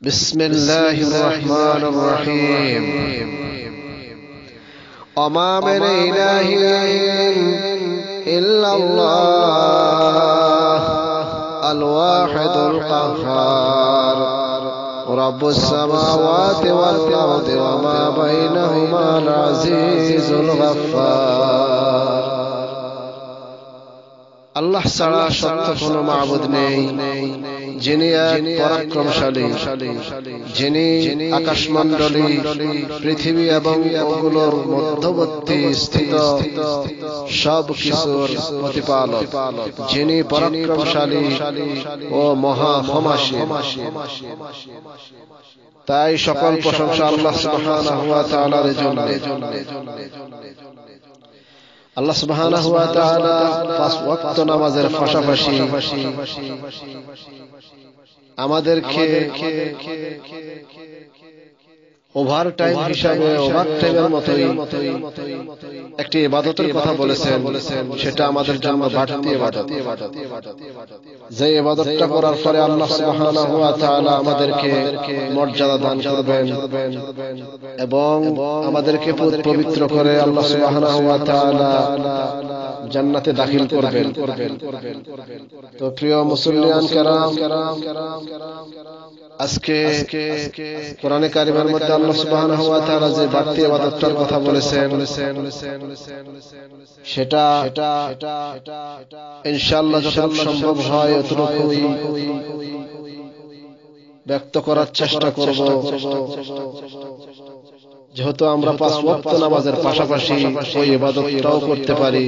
بسم الله الرحمن الرحيم وما من إله إلا الله الواحد القهار رب السماوات والأرض وما بينهما العزيز الغفار আল্লাহ ছাড়া সত্য কোনো মাবুদ নেই, যিনি এক পরাক্রমশালী, যিনি আকাশমণ্ডলী, পৃথিবী এবং ওগুলোর মধ্যবর্তী স্থিত সব কিছুর প্রতিপালক, যিনি পরাক্রমশালী ও মহা ক্ষমাশীল। তাই সকল প্রশংসা আল্লাহ সুবহানাহু ওয়া তাআলার জন্য। আল্লাহ সুবহানাহু ওয়া তাআলা পাঁচ ওয়াক্ত নামাজের পাশাপাশি আমাদেরকে ওভার টাইম হিসাবে ওভার টাইমের মতোই একটি ইবাদতের কথা বলেছেন, সেটা আমাদের জন্য বাড়তি ইবাদত। যে ইবাদতটা করার পরে আল্লাহ সুবহানাহু ওয়া তাআলা আমাদেরকে মর্যাদা দান করবেন এবং আমাদেরকে পবিত্র করে আল্লাহ সুবহানাহু ওয়া তাআলা জান্নাতে দাখিল করবেন। তো প্রিয় মুসলিয়ান কেরাম, আজকে কোরআনে কারিমের মধ্যে আল্লাহ সুবহানাহু ওয়া তাআলা যে বাড়তি ইবাদতটার কথা বলেছেন, সেটা ইনশাআল্লাহ যতটুকু সম্ভব হয় ততটুকুই ব্যক্ত করার চেষ্টা করব। যেহেতু আমরা পাঁচ ওয়াক্ত নামাজের পাশাপাশি ওই ইবাদতটাও করতে পারি,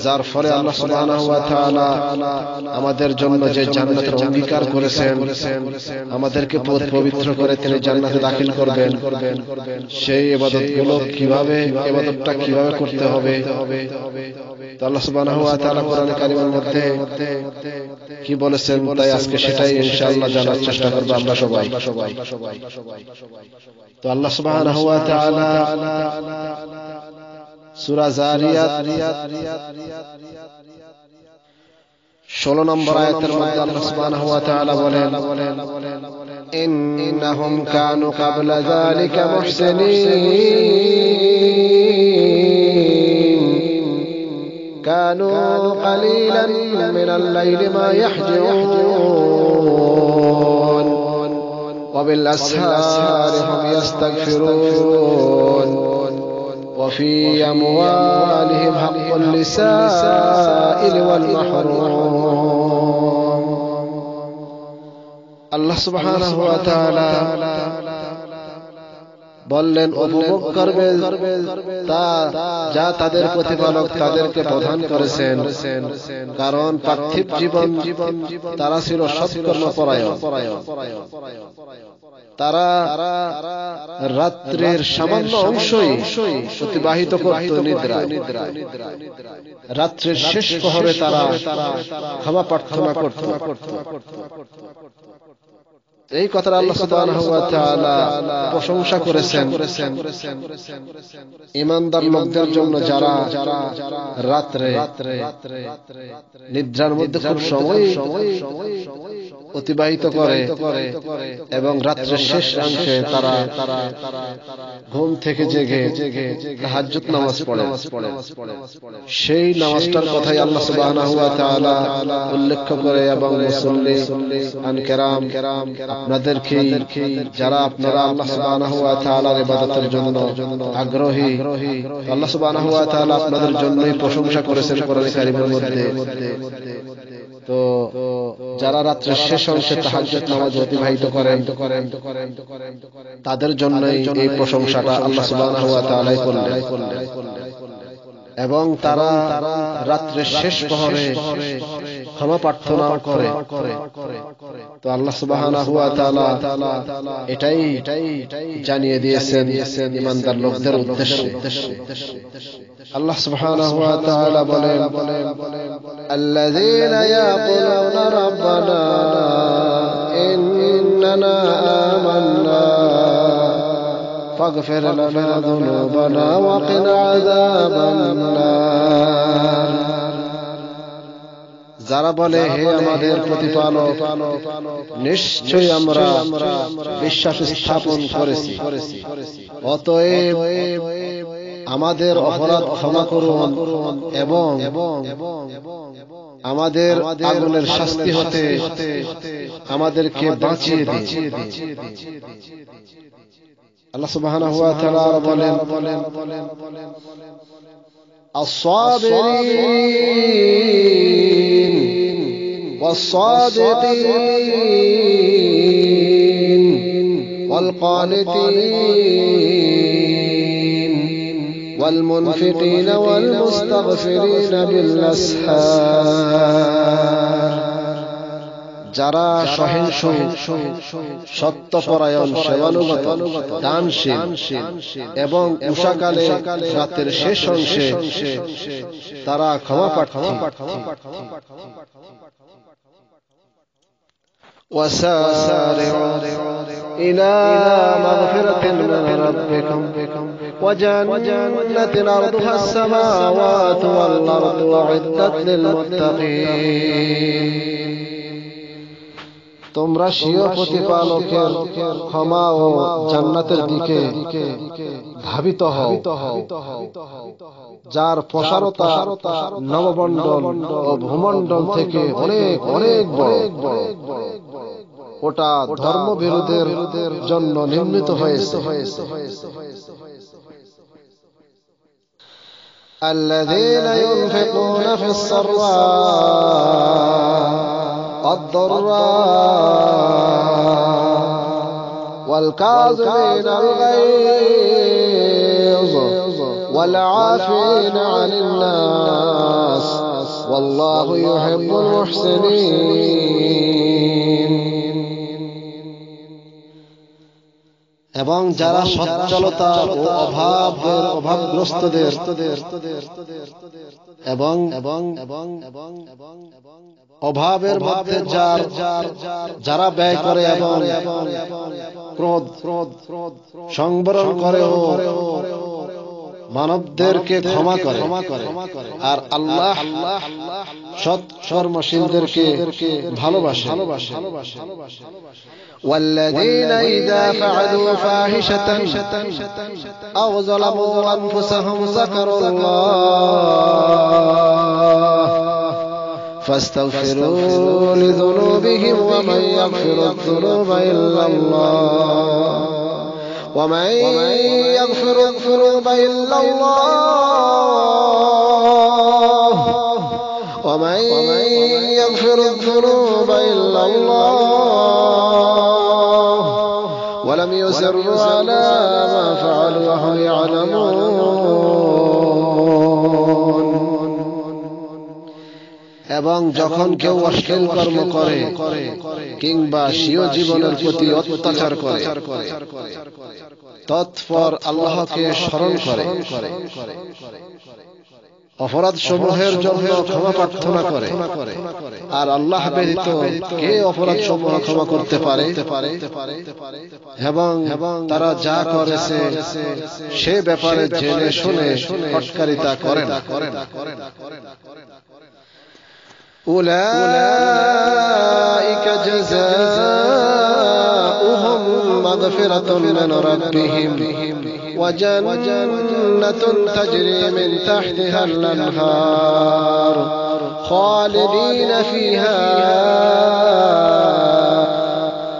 যার ফলে আল্লাহ সুবহানাহু ওয়া তাআলা আমাদের জন্য যে জান্নাতের অঙ্গীকার করেছেন, আমাদেরকে পবিত্র করে তিনি জান্নাতে দাখিল করবেন, সেই ইবাদতগুলো কিভাবে, ইবাদতটা কিভাবে করতে হবে, তো আল্লাহ সুবহানাহু ওয়া তাআলা কোরআনে কারিমের মধ্যে কি বলেছেন, তাই আজকে সেটাই ইনশাআল্লাহ জানার চেষ্টা করব আমরা সবাই। তো আল্লাহ সুবহানাহু ওয়া তাআলা সূরা যারিয়াত 16 নম্বর আয়াতের মধ্যে আল্লাহ সুবহানাহু ওয়া তাআলা বলেন, ইন্নাহুম কানু ক্বাবলা যালিকা মুহসিনিন কানু ক্বালিলান মিনাল লাইলি মা ইয়াহজুন وبالأسحار هم يستغفرون وفي أموالهم حق للسائل والمحروم الله سبحانه وتعالى বললেন, উপভোগ করবে তা যা তাদের প্রতিপালক তাদেরকে প্রদান করেছেন, কারণ পার্থিব জীবন তারা ছিল সৎকর্মপরায়ণ। তারা রাত্রির সামান্য অংশই অতিবাহিত করত নিদ্রায়। রাত্রির শেষ প্রহরে তারা ক্ষমা প্রার্থনা করত। এই কথা আল্লাহ সুবহানাহু ওয়া তাআলা প্রশংসা করেছেন ঈমানদার লোকদের জন্য, যারা রাত্রে নিদ্রার মধ্যে খুব সময় অতিবাহিত করে এবং রাত্রের শেষ অংশে তারা ঘুম থেকে জেগে তাহাজ্জুদ নামাজ পড়ে। সেই নামাজটার কথাই আল্লাহ সুবহানাহু ওয়া তাআলা উল্লেখ করে এবং মুসল্লিয়ান কেরাম আপনাদেরকে, যারা আপনারা আল্লাহ সুবহানাহু ওয়া তাআলার ইবাদতের জন্য আগ্রহী, আল্লাহ সুবহানাহু ওয়া তাআলা আপনাদের জন্যই প্রশংসা করেছেন কোরআনে কারিমের মধ্যে। তো যারা রাত্রের শেষ অংশে তাহাজ্জুদ নামাজ অতিবাহিত করেন, তাদের জন্যই এই প্রশংসাটা আল্লাহ সুবহানাহু ওয়া তাআলাই করলেন। এবং তারা রাত্রের শেষ প্রহরে ক্ষমা প্রার্থনা করে। তো আল্লাহ সুবহানাহু ওয়া তাআলা এটাই জানিয়ে দিয়েছেন ঈমানদার লোকদের উদ্দেশ্যে। আল্লাহ সুবহানাহু ওয়া তাআলা বলেন, আল্লাযীনা ইয়াকুলুনা রাব্বানা ইন্নানা আমান্না ফাগফির লানা যুনুবানা ওয়া কিনা আযাবান নার। যারা বলে হে আমাদের প্রতিপালক নিশ্চয়ই আমরা বিশ্বাস স্থাপন করেছি, অতএব আমাদের অপরাধ ক্ষমা করুন এবং আমাদের আগুনের শাস্তি হতে আমাদেরকে বাঁচিয়ে দিন। আল্লাহ সুবহানাহু ওয়া তাআলা বলেন الصابرين والصادقين والقانتين والمنفقين والمستغفرين بالأسحار যারা সহিংস সত্যপরায়ণ সেবানুগত দানশীল এবং উষাকালে রাতের শেষ অংশে তারা ক্ষমাপ্রার্থী। وسارعوا إلى مغفرة من ربكم وجنة أرضها السماوات والأرض أعدت للمتقين তোমরা স্বীয় প্রতিপালকের ক্ষমা ও জান্নাতের দিকে ধাবিত হও, যার প্রসারতা নবমণ্ডল ও ভূমণ্ডল থেকে অনেক অনেক বড়। ওটা ধর্মবিরোধীদের জন্য নির্মিত হয়েছে। الذين ينفقون في السراء والضراء والكاظمين الغيظ والعافين عن الناس والله يحب المحسنين এবং যারা সচ্ছলতা ও অভাবগ্রস্তদের এবং অভাবের মধ্যে যারা ব্যয় করে এবং ক্রোধ সংবরণ করে ও মানবদেরকে ক্ষমা করে, আর আল্লাহ সৎকর্মশীলদেরকে ভালোবাসেন। والذين إذا فعلوا فاحشة أو ظلموا أنفسهم ذكروا الله فاستغفروا لذنوبهم ومن يغفر الذنوب إلا الله ومن يغفر الذنوب إلا الله ومن يغفر الذنوب إلا الله ولم يصروا على ما فعلوا وهم يعلمون এবং যখন কেউ অশ্লীল কর্ম করে কিংবা স্বীয় জীবনের প্রতি অত্যাচার করে তৎপর আল্লাহকে স্মরণ করে অপরাধ সমূহের জন্য ক্ষমা প্রার্থনা করে, আর আল্লাহ ব্যতীত কে অপরাধ সমূহ ক্ষমা করতে পারে, এবং তারা যা করেছে সে ব্যাপারে জেনে শুনে হটকারিতা করে না। أولئك جزاؤهم مغفرة من ربهم وجنة تجري من تحتها الأنهار خالدين فيها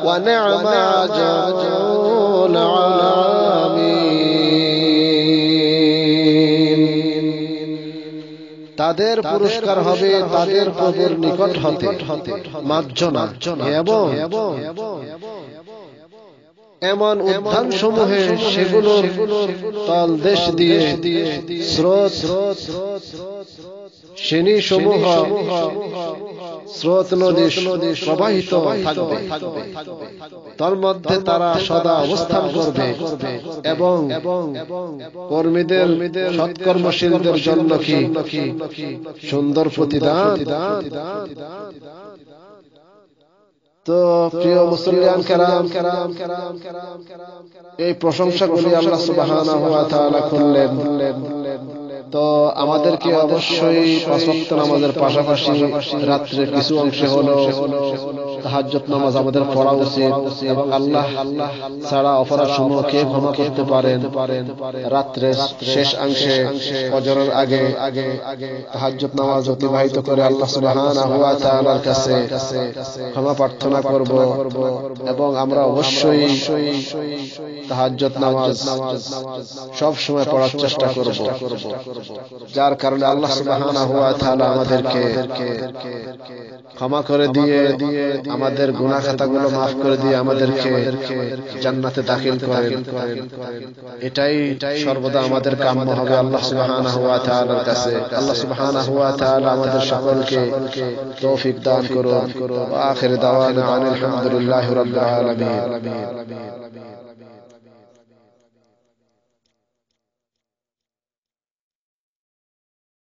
ونعم أجر العاملين তাদের পুরস্কার হবে তাদের প্রভুর নিকট হতে মার্জনা এবং এমন উদ্যান সমূহে সেগুলোর তলদেশ দিয়ে স্রোত শ্রেণী সমূহ স্রোত নদী প্রবাহিত থাকবে, তার মধ্যে তারা সদা অবস্থান করবে এবং কর্মীদের সৎকর্মশীলদের জন্য কি সুন্দর প্রতিদান। তো প্রিয় মুসলিয়ান কেরাম, এই প্রশংসাগুলি আল্লাহ সুবহানাহু ওয়া তাআলা করলেন তো আমাদেরকে অবশ্যই পাঁচ ওয়াক্ত নামাজের পাশাপাশি রাত্রে কিছু অংশে হলো তাহাজ্জুদ নামাজ আমাদের পড়া উচিত এবং আল্লাহ ছাড়া অপরাধ সমূহকে ক্ষমা করতে পারেন। রাত্রে শেষ অংশে ফজরের আগে তাহাজ্জুদ নামাজ অতিবাহিত করে আল্লাহ সুবহানাহু ওয়া তাআলার কাছে ক্ষমা প্রার্থনা করব এবং আমরা অবশ্যই তাহাজ্জুদ নামাজ সব সময় পড়ার চেষ্টা করব, যার কারণে আল্লাহ সুবহানাহু ওয়া তাআলা আমাদেরকে ক্ষমা করে দিয়ে আমাদের গুনাহ খাতাগুলো maaf করে দিয়ে আমাদেরকে জান্নাতে দাখিল করেন। এটাই সর্বদা আমাদের কাম্য হবে আল্লাহ সুবহানাহু ওয়া তাআলার কাছে। আল্লাহ সুবহানাহু ওয়া তাআলা আমাদের সকলকে তৌফিক দান করুন। আখির দাওয়ানা আলহামদুলিল্লাহি রাব্বিল আলামিন।